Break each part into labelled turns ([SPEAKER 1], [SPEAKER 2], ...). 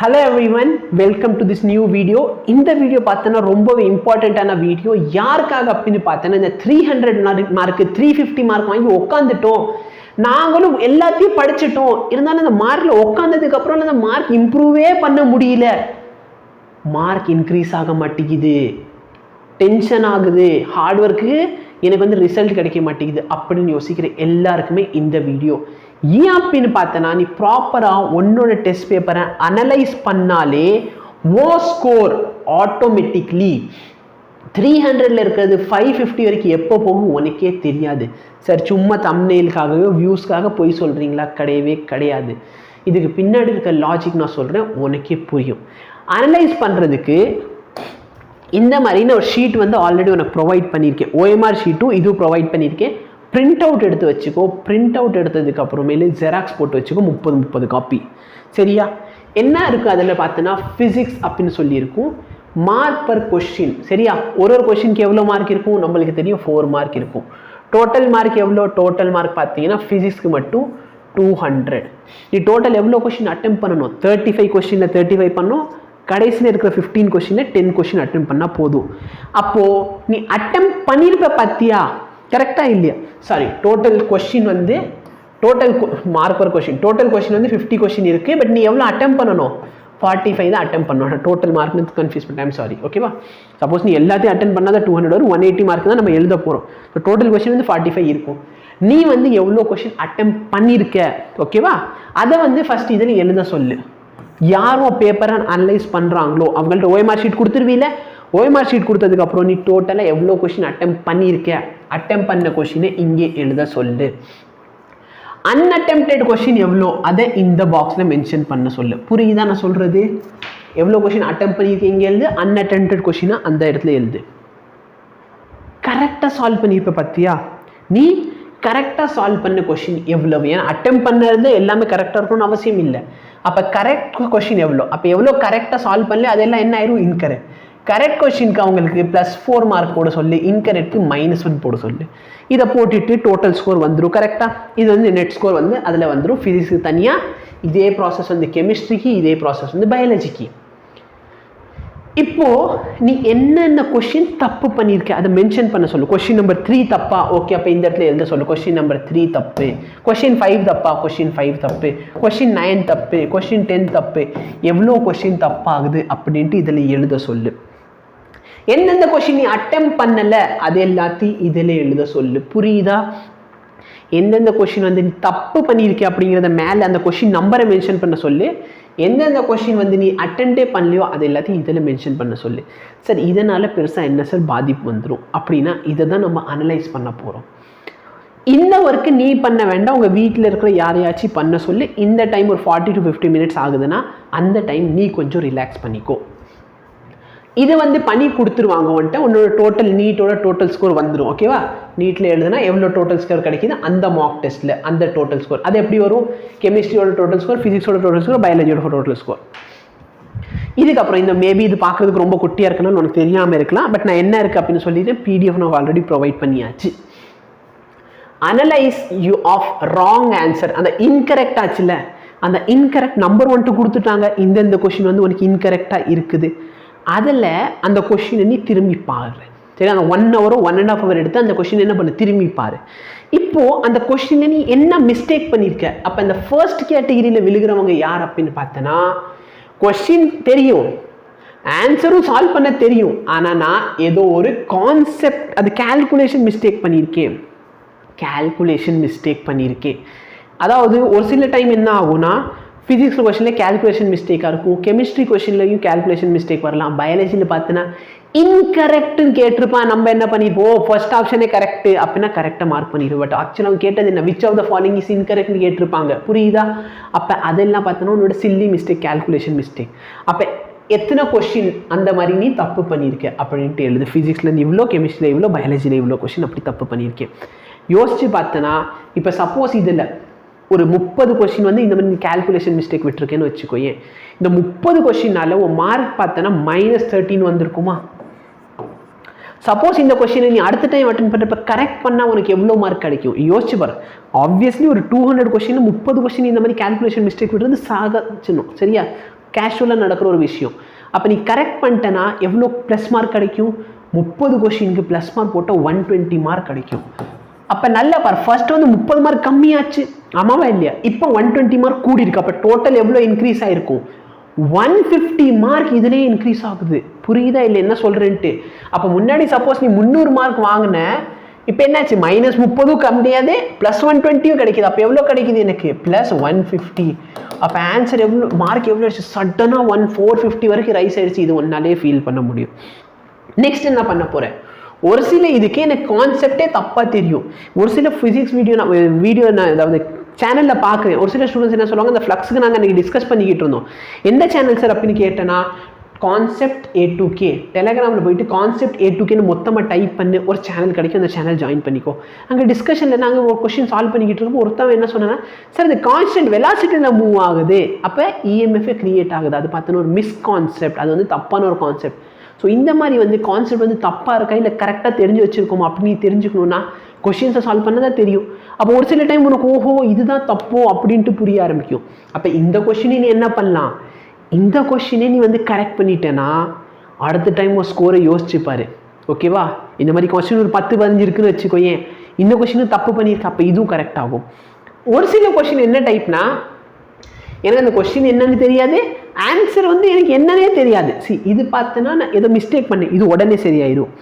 [SPEAKER 1] Hello everyone, welcome to this new video. இந்த video பார்த்தனா ரொம்பவே இம்பார்ட்டன்ட்டான வீடியோ. யாருக்காக அப்படினு பார்த்தனா இந்த 300 மார்க் 350 மார்க் வாங்கி உட்கார்ந்துட்டோம். நாங்களும் எல்லாத்தையும் படிச்சிட்டோம். இருந்தாலும் அந்த மார்க்ல உட்கார்ந்ததுக்கு அப்புறம் அந்த மார்க் இம்ப்ரூவே பண்ண முடியல. மார்க் இன்க்ரீஸ் ஆக மாட்டேங்குது. டென்ஷன் ஆகுது. ஹார்ட் வர்க்கு எனக்கு வந்து ரிசல்ட் கிடைக்க மாட்டேங்குது அப்படின்னு யோசிக்கிற எல்லாருக்குமே இந்த வீடியோ. ஏன் அப்படின்னு பார்த்தனா நீ ப்ராப்பராக உன்னோட டெஸ்ட் பேப்பரை அனலைஸ் பண்ணாலே ஓ ஸ்கோர் ஆட்டோமேட்டிக்லி 300ல் இருக்கிறது 550 வரைக்கும் எப்போ போகும் உனக்கே தெரியாது. சார் சும்மா தம்ப்நெயிலுக்காகவோ வியூஸ்க்காக போய் சொல்கிறீங்களா? கிடையவே கிடையாது. இதுக்கு பின்னாடி இருக்க லாஜிக் நான் சொல்கிறேன், உனக்கே புரியும். அனலைஸ் பண்ணுறதுக்கு இந்த மாதிரி நான் ஒரு ஷீட் வந்து ஆல்ரெடி உனக்கு ப்ரொவைட் பண்ணியிருக்கேன். ஓஎம்ஆர் ஷீட்டும் இதுவும் ப்ரொவைட் பண்ணியிருக்கேன். பிரிண்ட் அவுட் எடுத்து வச்சுக்கோ. பிரிண்ட் அவுட் எடுத்ததுக்கு அப்புறமேலே ஜெராக்ஸ் போட்டு வச்சுக்கோ. 30 காப்பி. சரியா? என்ன இருக்குது அதில் பார்த்தோன்னா ஃபிசிக்ஸ் அப்படின்னு சொல்லியிருக்கும். Mark per question. சரியா? ஒரு கொஷினுக்கு எவ்வளோ மார்க் இருக்கும் நம்மளுக்கு தெரியும், 4 மார்க் இருக்கும். டோட்டல் மார்க் எவ்வளோ? டோட்டல் மார்க் பார்த்தீங்கன்னா ஃபிசிக்ஸ்க்கு மட்டும் 200. நீ டோட்டல் எவ்வளோ கொஷின் அட்டெம்ப்ட் பண்ணணும்? 35 கொஷினில் 35 பண்ணணும். கடைசியில் இருக்கிற 15 கொஷினில் 10 கொஷின் அட்டெம்ப்ட் பண்ணால் போதும். அப்போது நீ அட்டெம்ப்ட் பண்ணியிருப்ப பார்த்தியா? கரெக்டாக இல்லையா? சாரி, டோட்டல் கொஷின் வந்து total mark per question. Total question வந்து 50 கொஷின் இருக்குது. பட் நீ எவ்வளோ அட்டெம்ப்ட் பண்ணணும்? 45 தான் அட்டெம்ப்ட் பண்ணணும். டோட்டல் மார்க்னு கன்ஃபியூஸ் பண்ணிட்டேன், சாரி. ஓகேவா? சப்போஸ் நீ எல்லாத்தையும் அட்டெம்ப்ட் பண்ணால் 200 வரும். 180 மார்க் தான் நம்ம எழுத போகிறோம். ஸோ டோட்டல் கொஷின் வந்து 45 இருக்கும். நீ வந்து எவ்வளோ கொஷின் அட்டெம்ப்ட் பண்ணியிருக்க, ஓகேவா? அதை வந்து ஃபஸ்ட் இதில் எழுத சொல்லு. யாரும் பேப்பரை அனலைஸ் பண்ணுறாங்களோ அவங்கள்ட்ட ஓஎம்ஆர் ஷீட் கொடுத்துருவீல. ஓஎம்ஆர் ஷீட் கொடுத்ததுக்கப்புறம் நீ டோட்டலாக எவ்வளோ கொஷின் அட்டெம்ப்ட் பண்ணியிருக்க, அட்டெம்ப்ட் பண்ண கொஷினை இங்கே எழுத சொல்லு. அன்அட்டெம்ப்டட் கொஷின் எவ்வளோ அதை இந்த பாக்ஸில் மென்ஷன் பண்ண சொல்லு. புரியுதா நான் சொல்கிறது? எவ்வளோ கொஷின் அட்டெம்ப்ட் பண்ணியிருக்க இங்கே எழுது, அன்அட்டெம்ப்டட் கொஷினை அந்த இடத்துல எழுது. கரெக்டாக சால்வ் பண்ணியிருப்ப பார்த்தியா? நீ கரெக்டாக சால்வ் பண்ண கொஷின் எவ்வளவு? ஏன்னா அட்டெம்ப்ட் பண்ணுறது எல்லாமே கரெக்டாக இருக்கணும்னு அவசியம் இல்லை. அப்போ கரெக்ட் கொஷின் எவ்வளோ? அப்போ எவ்வளோ கரெக்டாக சால்வ் பண்ணல அதெல்லாம் என்ன ஆயிரும்? இன்கரெக்ட். கரெக்ட் கொஷினுக்கு அவங்களுக்கு +4 மார்க் போட சொல்லு. இன்கரெக்டுக்கு -1 போட சொல்லு. இதை போட்டுட்டு டோட்டல் ஸ்கோர் வந்துடும். கரெக்டாக இது வந்து நெட் ஸ்கோர் வந்து அதில் வந்துடும். ஃபிசிக்ஸுக்கு தனியாக இதே ப்ராசஸ் வந்து கெமிஸ்ட்ரிக்கு, இதே ப்ராசஸ் வந்து பயாலஜிக்கு. இப்போது நீ என்னென்ன கொஷின் தப்பு பண்ணியிருக்க அதை மென்ஷன் பண்ண சொல்லு. கொஷின் நம்பர் 3 தப்பா? ஓகே, அப்போ இந்த இடத்துல எழுத சொல்லு. கொஷின் நம்பர் 3 தப்பு. கொஷின் 5 தப்பா? கொஷின் 5 தப்பு. கொஷின் 9 தப்பு. கொஷின் 10 தப்பு. எவ்வளோ கொஷின் தப்பாகுது அப்படின்ட்டு இதில் எழுத சொல்லு. எந்தெந்த கொஷின் நீ அட்டெம்ப்ட் பண்ணலை அது எல்லாத்தையும் இதில் எழுத சொல்லு. புரியுதா? எந்தெந்த கொஷின் வந்து நீ தப்பு பண்ணியிருக்க அப்படிங்கிறத மேலே அந்த கொஷின் நம்பரை மென்ஷன் பண்ண சொல்லு. எந்தெந்த கொஷின் வந்து நீ அட்டெண்டே பண்ணலையோ அது எல்லாத்தையும் இதில் மென்ஷன் பண்ண சொல்லு. சார் இதனால் பெருசாக என்ன சார் பாதிப்பு வந்துடும் அப்படின்னா இதை தான் நம்ம அனலைஸ் பண்ண போகிறோம். இந்த ஒர்க்கு நீ பண்ண வேண்டாம், உங்கள் வீட்டில் இருக்கிற யாரையாச்சும் பண்ண சொல்லு. இந்த டைம் ஒரு 40 to 50 மினிட்ஸ் ஆகுதுன்னா அந்த டைம் நீ கொஞ்சம் ரிலாக்ஸ் பண்ணிக்கோ. இதை வந்து பண்ணி கொடுத்துருவாங்க வந்துட்டு. உன்னோட டோட்டல் நீட்டோட டோட்டல் ஸ்கோர் வந்துடும். ஓகேவா? நீட்டில் எழுதுனா எவ்வளோ டோட்டல் ஸ்கோர் கிடைக்கிது அந்த மார்க் டெஸ்ட்டில் அந்த டோட்டல் ஸ்கோர் அது எப்படி வரும்? கெமிஸ்ட்ரியோட டோட்டல் ஸ்கோர், ஃபிசிக்ஸோட டோட்டல் ஸ்கோர், பயாலஜியோட டோட்டல் ஸ்கோர். இதுக்கப்புறம் இந்த மேபி இது பார்க்குறதுக்கு ரொம்ப குட்டியாக இருக்கணும்னு உனக்கு தெரியாமல் இருக்கலாம். பட் நான் என்ன இருக்குது அப்படின்னு சொல்லிட்டு பிடிஎஃப் நான் ஆல்ரெடி ப்ரொவைட் பண்ணியாச்சு. Analyse you of wrong answer. அந்த இன்கரெக்ட் ஆச்சுல, அந்த இன்கரெக்ட் நம்பர் 1 கொடுத்துட்டாங்க. இந்த கொஷின் வந்து உனக்கு இன்கரெக்டாக இருக்குது. அதில் அந்த கொஷினை நீ திரும்பி பாரு. சரி, அந்த 1 hour 1.5 hour எடுத்து அந்த கொஷின் என்ன பண்ணு? திரும்பி பாரு. இப்போது அந்த கொஷினை நீ என்ன மிஸ்டேக் பண்ணியிருக்க? அப்போ இந்த ஃபர்ஸ்ட் கேட்டகிரியில் விழுகிறவங்க யார் அப்படின்னு பார்த்தனா, கொஷின் தெரியும், ஆன்சரும் சால்வ் பண்ண தெரியும், ஆனால் நான் ஏதோ ஒரு கான்செப்ட் அது கால்குலேஷன் மிஸ்டேக் பண்ணியிருக்கேன். அதாவது ஒரு சில டைம் என்ன ஆகும்னா ஃபிசிக்ஸ் கொஷினில் கேல்குலேஷன் மிஸ்டேக்காக இருக்கும், கெமிஸ்ட்ரி கொஷின்லையும் கேல்குலேஷன் மிஸ்டேக் வரலாம். பயாலஜியில் பார்த்தோன்னா இன்கரெக்ட்னு கேட்டிருப்பான். நம்ம என்ன பண்ணிப்போம்? ஃபர்ஸ்ட் ஆப்ஷனே கரெக்டு அப்படின்னா கரெக்டாக மார்க் பண்ணிடுவோம். பட் ஆக்சுவலாக அவங்க கேட்டது என்ன? Which of the following is இன்கரெக்ட்னு கேட்டிருப்பாங்க. புரியுதா? அப்போ அதெல்லாம் பார்த்தோன்னா உன்னோட சில்லி மிஸ்டேக், கேல்குலேஷன் மிஸ்டேக். அப்போ எத்தனை கொஷின் அந்த மாதிரி நீ தப்பு பண்ணியிருக்க அப்படின்ட்டு எழுது. ஃபிசிக்ஸ்லேருந்து இவ்வளோ, கெமிஸ்ட்ரியில் இவ்வளோ, பயாலஜியில் இவ்வளோ கொஷின் அப்படி தப்பு பண்ணியிருக்கேன். யோசிச்சு பார்த்தோன்னா இப்போ சப்போஸ் இதில் ஒரு 30 கொஷின் வந்து இந்த மாதிரி கால்குலேஷன் மிஸ்டேக் விட்டுருக்கேன்னு வச்சுக்கோயே. இந்த 30 கொஷினால ஒரு மார்க் பார்த்தோன்னா -13 வந்திருக்குமா? சப்போஸ் இந்த கொஷினை நீ அடுத்த டைம் அட்டென்ட் பண்ணுறப்ப கரெக்ட் பண்ணால் உனக்கு எவ்வளோ மார்க் கிடைக்கும்? யோசிச்சு பாரு. ஆப்வியஸ்லி ஒரு 200 கொஷின் 30 கொஷின் இந்த மாதிரி கால்குலேஷன் மிஸ்டேக் விட்டுறது சாகச்சிடணும். சரியா? கேஷுவலாக நடக்கிற ஒரு விஷயம். அப்போ நீ கரெக்ட் பண்ணிட்டேன்னா எவ்வளோ ப்ளஸ் மார்க் கிடைக்கும்? 30 கொஷினுக்கு ப்ளஸ் மார்க் போட்டால் 120 மார்க் கிடைக்கும். அப்போ நல்லா பாரு, ஃபர்ஸ்ட் வந்து 30 மார்க் கம்மியாச்சு, ஆமாவா இல்லையா? இப்போ 120 மார்க் கூடி இருக்கு. அப்போ டோட்டல் எவ்வளோ இன்க்ரீஸ் ஆகிருக்கும்? 150 மார்க் இதுலேயே இன்க்ரீஸ் ஆகுது. புரியுதா இல்லை என்ன சொல்கிறேன்ட்டு? அப்போ முன்னாடி சப்போஸ் நீ 300 மார்க் வாங்கின, இப்போ என்னாச்சு? -30 கம்மியாதே ப்ளஸ் 120 கிடைக்குது. அப்போ எவ்வளோ கிடைக்குது எனக்கு? ப்ளஸ் 150. அப்போ ஆன்சர் எவ்வளோ, மார்க் எவ்வளோ ஆயிடுச்சு? சடனாக 450 வரைக்கும் ரைஸ் ஆயிடுச்சு. இது ஒன்னாலே ஃபீல் பண்ண முடியும். நெக்ஸ்ட் என்ன பண்ண போகிறேன்? ஒரு சில இதுக்கே எனக்கு கான்செப்டே தப்பாக தெரியும். ஒரு சில ஃபிசிக்ஸ் வீடியோ நான் அதாவது சேனலில் பார்க்குறேன். ஒரு சில ஸ்டூடெண்ட்ஸ் என்ன சொல்லுவாங்க, இந்த ஃப்ளக்ஸுக்கு நாங்கள் அன்றைக்கி டிஸ்கஸ் பண்ணிக்கிட்டு இருந்தோம். எந்த சேனல் சார் அப்படின்னு கேட்டேன்னா, கான்செப்ட் A2K டெலகிராமில் போயிட்டு கான்செப்ட் A2Kன்னு மொத்தமாக டைப் பண்ணி ஒரு சேனல் கிடைக்கும், அந்த சேனல் ஜாயின் பண்ணிக்கோ. அங்கே டிஸ்கஷனில் நாங்கள் ஒரு கொஸ்டின் சால்வ் பண்ணிக்கிட்டு இருக்கோம். ஒருத்தவன் என்ன சொன்னா, சார் இது கான்ஸ்டன்ட் வெலாசிட்டியில் மூவ் ஆகுது, அப்போ இஎம்எஃப்ஏ கிரியேட் ஆகுது, அது பார்த்தோன்னா ஒரு மிஸ் கான்செப்ட், அது வந்து தப்பான ஒரு கான்செப்ட். ஸோ இந்த மாதிரி வந்து கான்செப்ட் வந்து தப்பாக இருக்கா இல்லை கரெக்டாக தெரிஞ்சு வச்சுருக்கோமா அப்படின்னு தெரிஞ்சுக்கணுன்னா கொஷின்ஸை சால்வ் பண்ண தான் தெரியும். அப்போ ஒரு சில டைம் உனக்கு ஓஹோ இதுதான் தப்போ அப்படின்ட்டு புரிய ஆரம்பிக்கும். அப்போ இந்த கொஷினை நீ என்ன பண்ணலாம், இந்த கொஷினை நீ வந்து கரெக்ட் பண்ணிட்டேன்னா அடுத்த டைம் ஒரு ஸ்கோரை யோசிச்சுப்பாரு. ஓகேவா? இந்த மாதிரி கொஸ்டின் ஒரு 10-15 இருக்குன்னு வச்சுக்கோயேன், இந்த கொஷினும் தப்பு பண்ணியிருக்கு, அப்போ இதுவும் கரெக்ட் ஆகும். ஒரு சில கொஷின் என்ன டைப்னா, எனக்கு அந்த கொஸ்டின் என்னன்னு தெரியாது, ஆன்சர் வந்து எனக்கு என்னன்னே தெரியாது. இது பார்த்தேன்னா நான் ஏதோ மிஸ்டேக் பண்ணேன், இது உடனே சரியாயிடும்.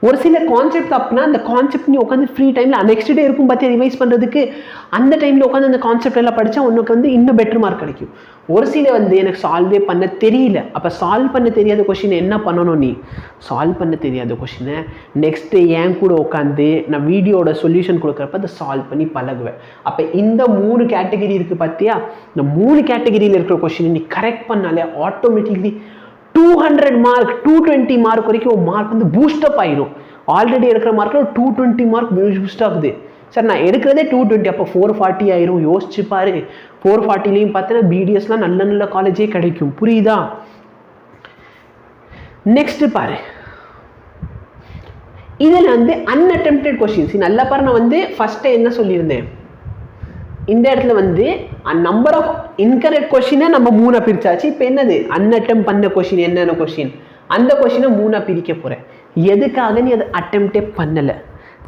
[SPEAKER 1] ஒரு சில கான்செப்ட் தப்புனா அந்த கான்செப்ட் நீ உட்காந்து ஃப்ரீ டைமில் நெக்ஸ்ட் டே இருக்கும் பார்த்து ரிவைஸ் பண்ணுறதுக்கு, அந்த டைமில் உட்காந்து அந்த கான்செப்ட் எல்லாம் படித்தா உனக்கு வந்து இன்னும் பெட்டர் மார்க் கிடைக்கும். ஒரு சில வந்து எனக்கு சால்வே பண்ண தெரியல, அப்போ சால்வ் பண்ண தெரியாத கொஷினை என்ன பண்ணணும், நீ சால்வ் பண்ண தெரியாத கொஷினை நெக்ஸ்ட் டே என் கூட உட்காந்து நான் வீடியோட சொல்யூஷன் கொடுக்குறப்ப அதை சால்வ் பண்ணி பழகுவேன். அப்போ இந்த 3 கேட்டகரி இருக்குது பார்த்தியா, இந்த 3 கேட்டகரியில் இருக்கிற கொஷினை நீ கரெக்ட் பண்ணாலே ஆட்டோமேட்டிக்லி 200 மார்க் 220 மார்க் வரைக்கும் மார்க் வந்து பூஸ்டப் ஆயிடும். ஆல்ரெடி எடுக்கிற மார்க்கில் 220 மார்க் பூஸ்ட் ஆகுது. சார் நான் எடுக்கிறதே 220, அப்போ 440 ஆயிரும். யோசிச்சு பாரு, 440லையும் பார்த்தீங்கன்னா பிடிஎஸ்லாம் நல்ல நல்ல காலேஜே கிடைக்கும். புரியுதா? நெக்ஸ்ட் பாரு, இதில் வந்து அன்அட்டெம்ப்டட் கொஸ்டின்ஸ் நல்லா பாரு. நான் வந்து ஃபர்ஸ்ட் என்ன சொல்லியிருந்தேன், இந்த இடத்துல வந்து நம்பர் ஆஃப் இன்கரெக்ட் கொஸ்டினை நம்ம 3 பிரிச்சாச்சு. இப்போ என்னது அன்அட்டெம்ப்ட் பண்ண கொஸ்டின், என்னென்ன கொஸ்டின், அந்த கொஸ்டினை 3 பிரிக்க போகிறேன். எதுக்காக நீ அதை அட்டெம்ப்டே பண்ணலை?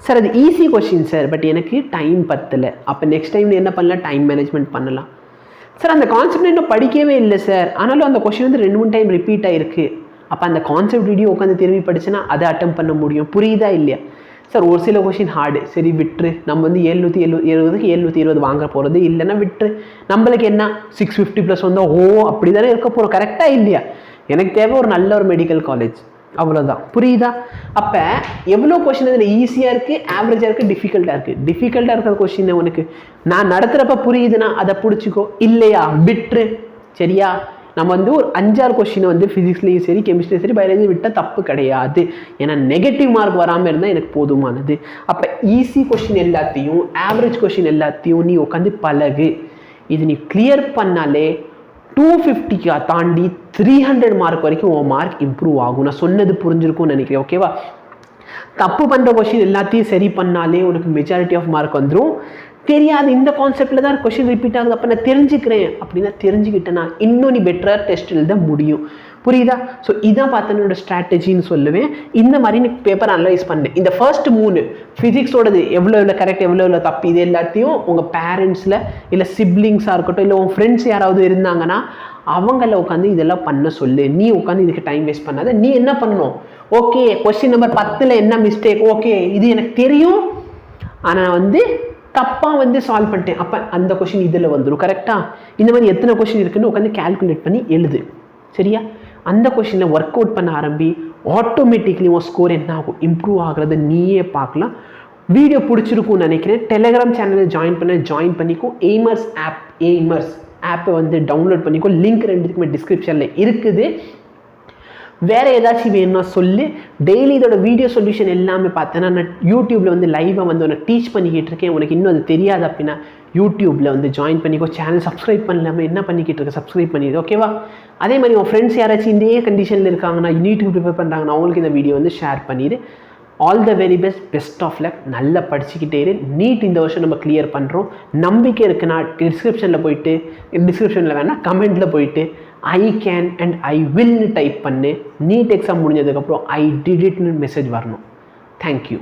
[SPEAKER 1] சார் அது ஈஸி கொஸ்டின் சார், பட் எனக்கு டைம் பத்தலை. அப்போ நெக்ஸ்ட் டைம் என்ன பண்ணலாம், டைம் மேனேஜ்மெண்ட் பண்ணலாம். சார் அந்த கான்செப்ட் இன்னும் படிக்கவே இல்லை சார், ஆனாலும் அந்த கொஸ்டின் வந்து 2-3 டைம் ரிப்பீட் ஆகிருக்கு. அப்போ அந்த கான்செப்ட் வீடியோ உட்காந்து திரும்பி படிச்சுன்னா அதை அட்டெம்ப்ட் பண்ண முடியும். புரியுதா இல்லையா? சார் ஒரு சில கொஷின் ஹார்டு, சரி விட்டுரு, நம்ம வந்து 770க்கு 720 வாங்க போகிறது இல்லைன்னா விட்டுரு. நம்மளுக்கு என்ன 650 ப்ளஸ் வந்தால் அப்படி தானே இருக்க போகிறோம், கரெக்டாக இல்லையா? எனக்கு தேவை ஒரு நல்ல ஒரு மெடிக்கல் காலேஜ், அவ்வளோதான். புரியுதா? அப்போ எவ்வளோ கொஷின் அதில் ஈஸியாக இருக்குது, ஆவரேஜாக இருக்குது, டிஃபிகல்ட்டாக இருக்குது. டிஃபிகல்ட்டாக இருக்கிற கொஷின் உனக்கு நான் நடத்துகிறப்ப புரியுதுன்னா அதை பிடிச்சிக்கோ, இல்லையா விட்டுரு. சரியா? நம்ம வந்து ஒரு 5-6 கொஸ்டினை வந்து ஃபிசிக்ஸ்லேயும் சரி கெமிஸ்ட்ரியும் சரி பயாலஜி விட்டால் தப்பு கிடையாது. ஏன்னா நெகட்டிவ் மார்க் வராமல் இருந்தால் எனக்கு போதுமானது. அப்போ ஈஸி கொஸ்டின் எல்லாத்தையும் ஆவரேஜ் கொஸ்டின் எல்லாத்தையும் நீ உட்காந்து பழகு. இது நீ கிளியர் பண்ணாலே 250 தாண்டி 300 மார்க் வரைக்கும் உன் மார்க் இம்ப்ரூவ் ஆகும். நான் சொன்னது புரிஞ்சிருக்கும்னு நினைக்கிறேன். ஓகேவா? தப்பு பண்ணுற கொஸ்டின் எல்லாத்தையும் சரி பண்ணாலே உனக்கு மெஜாரிட்டி ஆஃப் மார்க் வந்துடும். தெரியாது இந்த கான்செப்டில் தான் கொஸ்டின் ரிப்பீட் ஆகுது, அப்போ நான் தெரிஞ்சுக்கிறேன் அப்படின்னா தெரிஞ்சுக்கிட்டேன்னா இன்னும் நீ பெட்டராக டெஸ்ட் எழுத முடியும். புரியுதா? ஸோ இதான் பார்த்தனோட ஸ்ட்ராட்டஜின்னு சொல்லுவேன். இந்த மாதிரி நீ பேப்பர் அனலைஸ் பண்ணு. இந்த ஃபர்ஸ்ட் 3 ஃபிசிக்ஸோடது எவ்வளோ கரெக்ட் எவ்வளோ தப்பு, இது எல்லாத்தையும் உங்கள் பேரண்ட்ஸில் இல்லை சிப்ளிங்ஸாக இருக்கட்டும் இல்லை உங்கள் ஃப்ரெண்ட்ஸ் யாராவது இருந்தாங்கன்னா அவங்கள உட்காந்து இதெல்லாம் பண்ண சொல்லு. நீ உட்காந்து இதுக்கு டைம் வேஸ்ட் பண்ணாத. நீ என்ன பண்ணணும், ஓகே கொஸ்டின் நம்பர் 10ல் என்ன மிஸ்டேக், ஓகே இது எனக்கு தெரியும் ஆனால் வந்து தப்பாக வந்து சால்வ் பண்ணிட்டேன், அப்போ அந்த கொஷின் இதில் வந்துடும். கரெக்டாக? இந்த மாதிரி எத்தனை கொஷின் இருக்குன்னு உட்காந்து கேல்குலேட் பண்ணி எழுது. சரியா? அந்த கொஷினை ஒர்க் அவுட் பண்ண ஆரம்பி. ஆட்டோமேட்டிக்லி உன் ஸ்கோர் என்ன ஆகும், இம்ப்ரூவ் ஆகுறது நீயே பார்க்கலாம். வீடியோ பிடிச்சிருக்கும்னு நினைக்கிறேன். டெலிகிராம் சேனலில் ஜாயின் பண்ணிக்கோ. எய்மர்ஸ் ஆப்பை வந்து டவுன்லோட் பண்ணிக்கோ. லிங்க் 2க்குமே டிஸ்கிரிப்ஷனில் இருக்குது. வேறு ஏதாச்சும் வேணும்னா சொல்லு. டெய்லி இதோட வீடியோ சொல்யூஷன் எல்லாமே பார்த்தேன்னா நான் யூடியூப்பில் வந்து லைவாக வந்து உனக்கு டீச் பண்ணிக்கிட்டு இருக்கேன். உனக்கு இன்னும் அது தெரியாது அப்படின்னா யூடியூப்பில் வந்து ஜாயின் பண்ணிக்கோ. சேனல் சப்ஸ்கிரைப் பண்ணலாமல் என்ன பண்ணிக்கிட்டு இருக்க, சப்ஸ்கிரைப் பண்ணிடு. ஓகேவா? அதே மாதிரி உன் ஃப்ரெண்ட்ஸ் யாராச்சும் இதே கண்டிஷனில் இருக்காங்கன்னா நீட்டுக்கு ப்ரிப்பேர் பண்ணுறாங்கன்னா அவங்களுக்கு இந்த வீடியோ வந்து ஷேர் பண்ணிடு. All the very best of luck. நல்லா படிச்சுக்கிட்டே இரு. நீட் இந்த வருஷம் நம்ம கிளியர் பண்ணுறோம். நம்பிக்கை இருக்குன்னா டிஸ்கிரிப்ஷனில் வேணால் கமெண்ட்டில் போயிட்டு ஐ கேன் அண்ட் ஐ வில்னு டைப் பண்ணு. நீட் எக்ஸாம் முடிஞ்சதுக்கப்புறம் ஐ டிட் இட்னு மெசேஜ் வரணும். தேங்க்யூ.